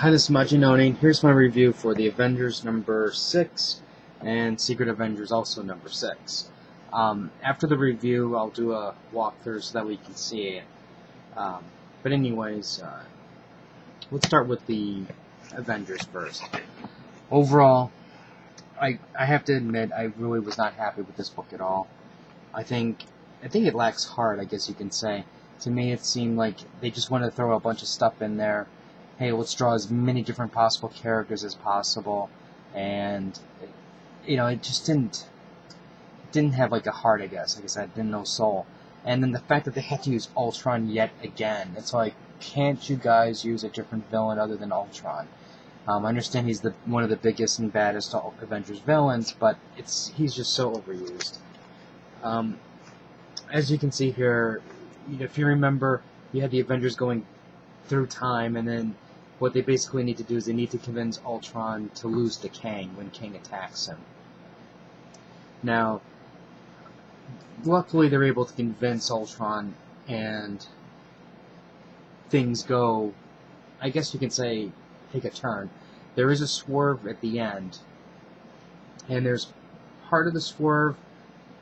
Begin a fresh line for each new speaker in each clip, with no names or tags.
Hi, this is Majinoni. Here's my review for the Avengers number 6 and Secret Avengers also number 6. After the review, I'll do a walkthrough so that we can see it. But anyways, let's start with the Avengers first. Overall, I have to admit I really was not happy with this book at all. I think it lacks heart, I guess you can say. To me, it seemed like they just wanted to throw a bunch of stuff in there. Hey, let's draw as many different possible characters as possible, and it just didn't have like a heart, I guess. Like I said, didn't know soul. And then the fact that they had to use Ultron yet again, it's like, can't you guys use a different villain other than Ultron? I understand he's one of the biggest and baddest Avengers villains, but he's just so overused. As you can see here, if you remember, you had the Avengers going through time, and then what they basically need to do is they need to convince Ultron to lose to Kang when Kang attacks him. Now, luckily they're able to convince Ultron, and things go, I guess you can say, take a turn. There is a swerve at the end, and there's part of the swerve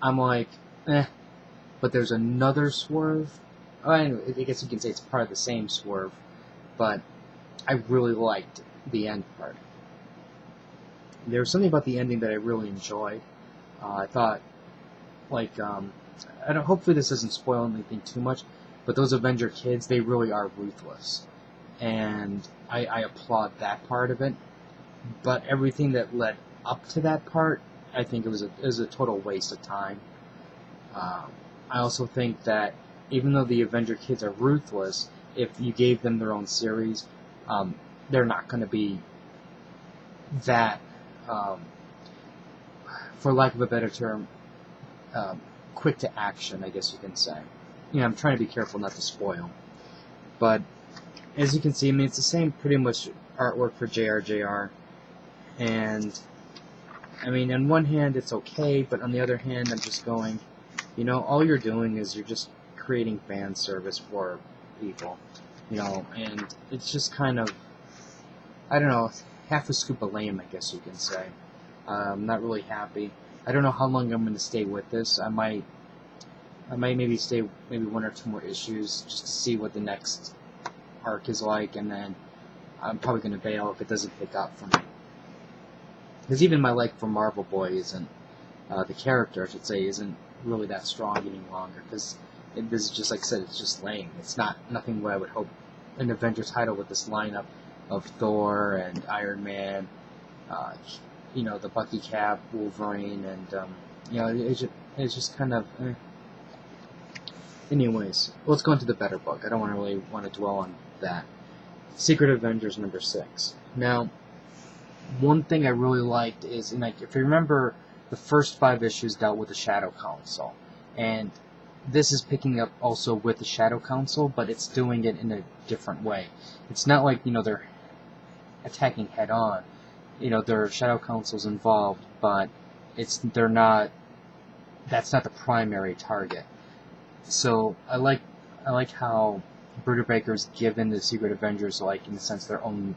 I'm like, but there's another swerve. Anyway, I guess you can say it's part of the same swerve, but I really liked the end part. There was something about the ending that I really enjoyed. I thought, hopefully this doesn't spoil anything too much, but those Avenger kids, they really are ruthless, and I applaud that part of it. But everything that led up to that part, I think it was a total waste of time. I also think that even though the Avenger kids are ruthless, if you gave them their own series, they're not going to be that, for lack of a better term, quick to action, I guess you can say. I'm trying to be careful not to spoil. But as you can see, it's the same pretty much artwork for JRJR. And, on one hand it's okay, but on the other hand I'm just going, all you're doing is you're just creating fan service for people, and it's just kind of, I don't know, half a scoop of lame, I guess you can say. I'm not really happy. I don't know how long I'm going to stay with this. I might maybe stay one or two more issues just to see what the next arc is like, and then I'm probably going to bail if it doesn't pick up for me. Because even my like for Marvel Boy isn't, the character, I should say, isn't really that strong any longer, because this is just, like I said, it's just lame. It's nothing what I would hope an Avengers title with this lineup of Thor and Iron Man, the Bucky Cap, Wolverine, and it's just kind of. Anyways, let's go into the better book. I don't really want to dwell on that. Secret Avengers number 6. Now, one thing I really liked is, if you remember, the first 5 issues dealt with the Shadow Council, and this is picking up also with the Shadow Council, but it's doing it in a different way. It's not like, they're attacking head on. There are Shadow Councils involved, but that's not the primary target. So I like how Brubaker's given the Secret Avengers, in a sense, their own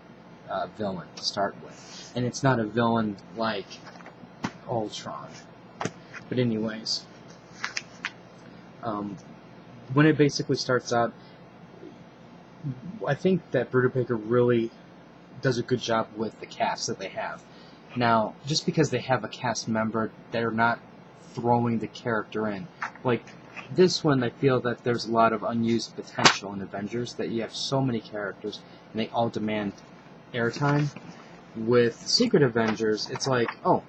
villain to start with. And it's not a villain like Ultron. But anyways, when it basically starts out, I think that Brubaker really does a good job with the cast that they have. Now, just because they have a cast member, they're not throwing the character in. Like this one, I feel that there's a lot of unused potential in Avengers, that you have so many characters, and they all demand airtime. With Secret Avengers, it's like, oh,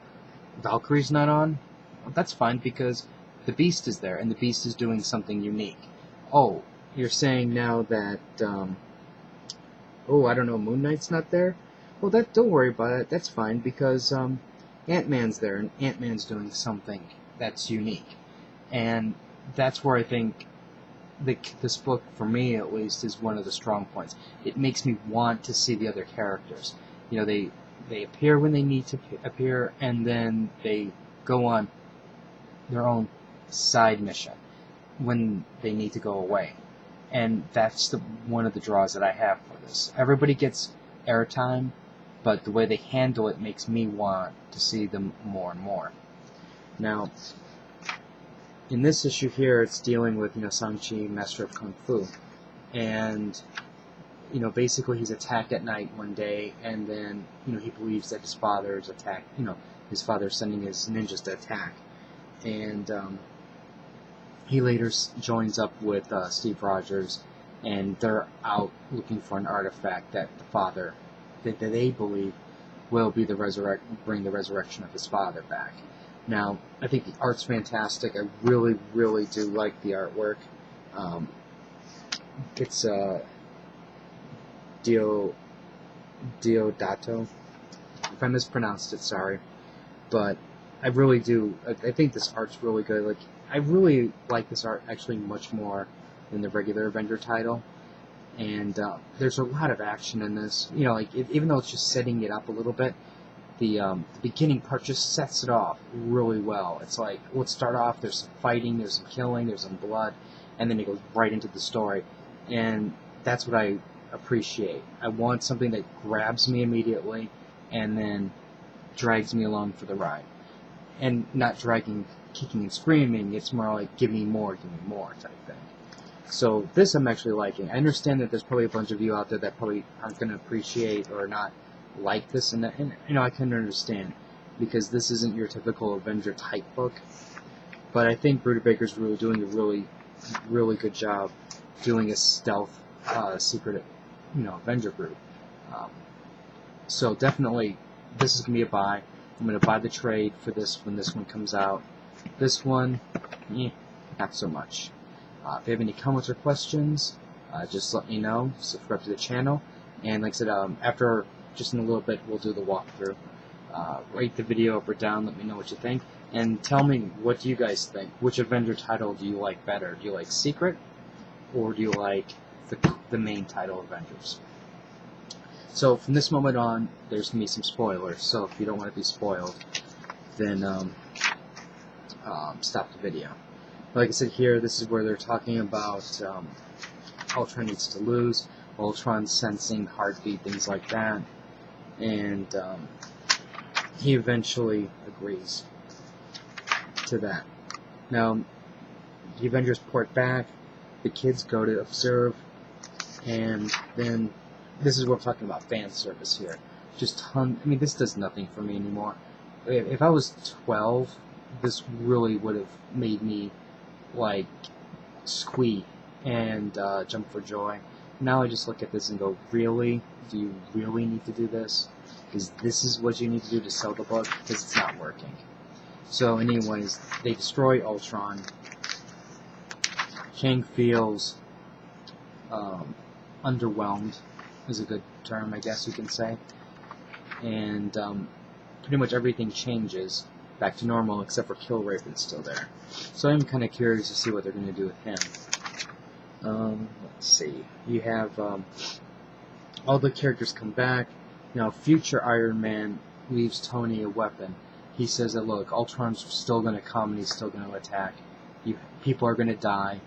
Valkyrie's not on? Well, that's fine, because the Beast is there, and the Beast is doing something unique. Oh, you're saying now that, Moon Knight's not there? Well, don't worry about it, that's fine, because Ant-Man's there, and Ant-Man's doing something that's unique. And that's where I think this book, for me at least, is one of the strong points. It makes me want to see the other characters. They appear when they need to appear, and then they go on their own side mission when they need to go away. And that's one of the draws that I have for this. Everybody gets airtime, but the way they handle it makes me want to see them more and more. Now, in this issue here, it's dealing with, Shang-Chi, Master of Kung Fu, and basically he's attacked at night one day, and then he believes that his father's attacked. His father's sending his ninjas to attack, and he later joins up with Steve Rogers, and they're out looking for an artifact that the father, that they believe will be bring the resurrection of his father back. Now, I think the art's fantastic. I really, really do like the artwork. It's Deodato. If I mispronounced it, sorry. But I really do. I think this art's really good. Like, I really like this art actually much more than the regular Avenger title. And there's a lot of action in this. Even though it's just setting it up a little bit, the beginning part just sets it off really well. It's like, let's start off, there's some fighting, there's some killing, there's some blood, and then it goes right into the story. And that's what I appreciate. I want something that grabs me immediately and then drags me along for the ride. And not dragging, kicking and screaming, it's more like, give me more type thing. So this I'm actually liking. I understand that there's probably a bunch of you out there that probably aren't going to appreciate or not like this, and I can understand, because this isn't your typical Avenger type book. But I think Brubaker's really doing a really, really good job doing a stealth secret, Avenger group. So definitely, this is gonna be a buy. I'm gonna buy the trade for this when this one comes out. This one, not so much. If you have any comments or questions, just let me know. Subscribe to the channel, and like I said, after just in a little bit, we'll do the walkthrough. Rate the video up or down. Let me know what you think, and tell me, what do you guys think? Which Avenger title do you like better? Do you like Secret, or do you like the main title, Avengers? So from this moment on, there's gonna be some spoilers. So if you don't want to be spoiled, then stop the video. Like I said here, this is where they're talking about Ultron needs to lose, Ultron sensing heartbeat, things like that, and he eventually agrees to that. Now, the Avengers port back, the kids go to observe, and then this is what we're talking about, fan service here. This does nothing for me anymore. If I was 12, this really would have made me like squeak and jump for joy. Now I just look at this and go, really? Do you really need to do this? Because this is what you need to do to sell the book? Because it's not working. So anyways, they destroy Ultron. Kang feels underwhelmed, is a good term, I guess you can say. And pretty much everything changes back to normal, except for Killraven's still there. So I'm kind of curious to see what they're going to do with him. Let's see. You have all the characters come back. Now, future Iron Man leaves Tony a weapon. He says that, look, Ultron's still going to come and he's still going to attack. People are going to die.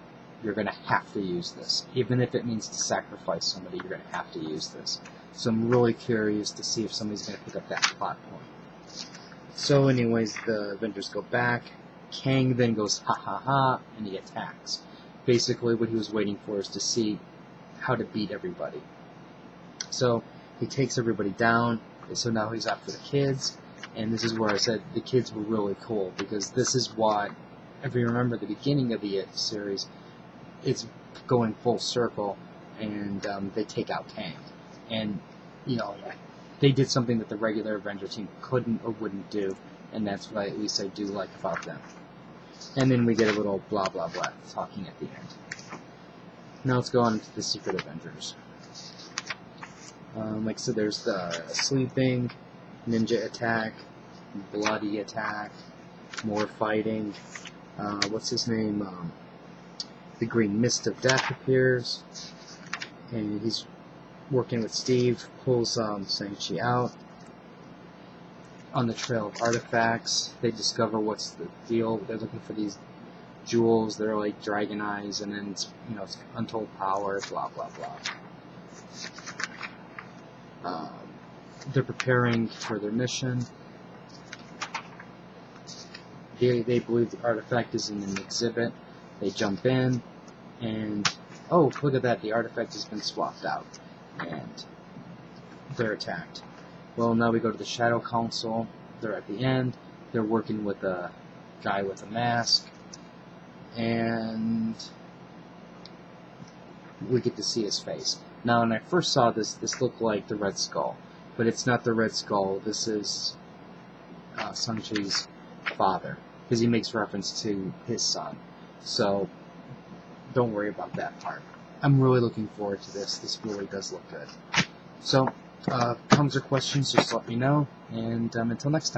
You're going to have to use this. Even if it means to sacrifice somebody, you're going to have to use this. So I'm really curious to see if somebody's going to pick up that plot point. So anyways, the Avengers go back. Kang then goes ha ha ha, and he attacks. Basically what he was waiting for is to see how to beat everybody. So he takes everybody down, so now he's after the kids, and this is where I said the kids were really cool, because this is what, if you remember the beginning of the series, it's going full circle, and they take out Kang. And, they did something that the regular Avenger team couldn't or wouldn't do, and that's what at least I do like about them. And then we get a little blah blah blah talking at the end. Now let's go on to the Secret Avengers. Like I said, there's the sleeping, ninja attack, bloody attack, more fighting. What's his name? The Green Mist of Death appears, and he's working with Steve, pulls Shang-Chi out. On the trail of artifacts, they discover what's the deal. They're looking for these jewels. They're like dragon eyes, and then it's untold power. Blah blah They're preparing for their mission. They believe the artifact is in an exhibit. They jump in, and oh, look at that! The artifact has been swapped out, and they're attacked. Well, now we go to the Shadow Council. They're at the end. They're working with a guy with a mask, and we get to see his face. Now, when I first saw this looked like the Red Skull, but it's not the Red Skull. This is Shang-Chi's father, because he makes reference to his son. So, don't worry about that part. I'm really looking forward to this. This really does look good. So, comments or questions, just let me know, and until next time.